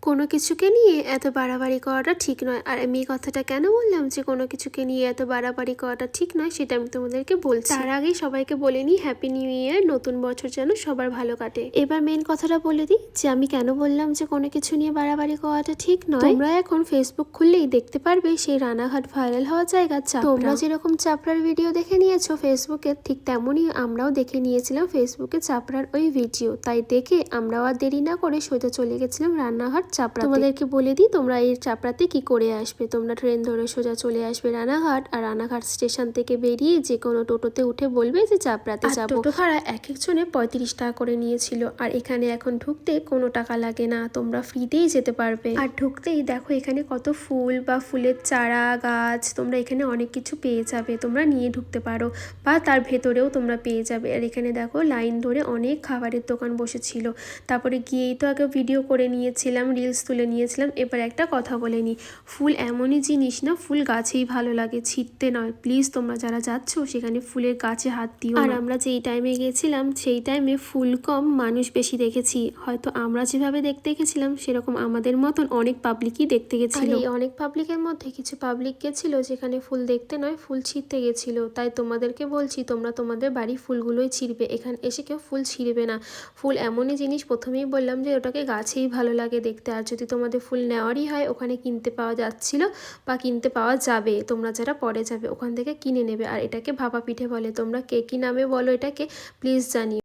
কোনো কিছুকে নিয়ে এত বাড়াবাড়ি করাটা ঠিক নয়। আর আমি এই কথাটা কেন বললাম যে কোনো কিছুকে নিয়ে এত বাড়াবাড়ি করাটা ঠিক নয়, সেটা আমি তোমাদেরকে বলছি। তার আগেই সবাইকে বলে নিই হ্যাপি নিউ ইয়ার, নতুন বছর যেন সবার ভালো কাটে। এবার মেন কথাটা বলে দিই যে আমি কেন বললাম যে কোনো কিছু নিয়ে বাড়াবাড়ি করাটা ঠিক নয়। তোমরা এখন ফেসবুক খুললেই দেখতে পারবে সেই রানাঘাট ভাইরাল হওয়া জায়গা চাপড়া। তোমরা যেরকম চাপড়ার ভিডিও দেখে নিয়েছো ফেসবুকে, ঠিক তেমনই আমরাও দেখে নিয়েছিলাম ফেসবুকে চাপড়ার ওই ভিডিও। তাই দেখে আমরাও আর দেরি না করে সোজা চলে গেছিলাম রানাঘাট চাপড়া। তোমাদেরকে বলে দিই তোমরা এই চাপড়াতে কি করে আসবে। তোমরা ট্রেন ধরে সোজা চলে আসবে রানাঘাট, আর রানাঘাট স্টেশন থেকে বেরিয়ে যে কোনো টোটোতে উঠে বলবে যে চাপড়াতে যাবো। টোটো ভাড়া এক একজনে 35 টাকা করে নিয়েছিল। আর এখানে এখন ঢুকতে কোনো টাকা লাগে না, তোমরা ফ্রিতেই যেতে পারবে। আর ঢুকতেই দেখো এখানে কত ফুল বা ফুলের চারা গাছ, তোমরা এখানে অনেক কিছু পেয়ে যাবে, তোমরা নিয়ে ঢুকতে পারো বা তার ভেতরেও তোমরা পেয়ে যাবে। আর এখানে দেখো লাইন ধরে অনেক খাবারের দোকান বসেছিল। তারপরে গিয়েই তো আগে ভিডিও করে নিয়েছিলাম, রিলস তুলে নিয়েছিলাম। এবার একটা কথা বলে নিই, ফুল এমনই জিনিস না, ফুল গাছেই ভালো লাগে, ছিটতে নয়। প্লিজ তোমরা যারা যাচ্ছ সেখানে ফুলের গাছে হাত দিও। আর আমরা যেই টাইমে গেছিলাম সেই টাইমে ফুল কম, মানুষ বেশি দেখেছি। হয়তো আমরা যেভাবে দেখতে গেছিলাম সেরকম আমাদের মতন অনেক পাবলিকই দেখতে গেছিল। এই অনেক পাবলিকের মধ্যে কিছু পাবলিক গেছিল যেখানে ফুল দেখতে নয় ফুল ছিঁড়তে গেছিল। তাই তোমাদেরকে বলছি তোমরা তোমাদের বাড়ির ফুলগুলোই ছিঁড়বে, এখানে এসে কেউ ফুল ছিঁড়বে না। ফুল এমনই জিনিস, প্রথমেই বললাম যে ওটাকে গাছেই ভালো লাগে দেখতে। আর যদি তোমাদের ফুল নেওয়ারই হয় ওখানে কিনতে পাওয়া যাচ্ছিল বা কিনতে পাওয়া যাবে, তোমরা যারা পরে যাবে ওখান থেকে কিনে নেবে। আর এটাকে ভাপা পিঠে বলে, তোমরা কে কি নামে বলো এটাকে প্লিজ জানিও।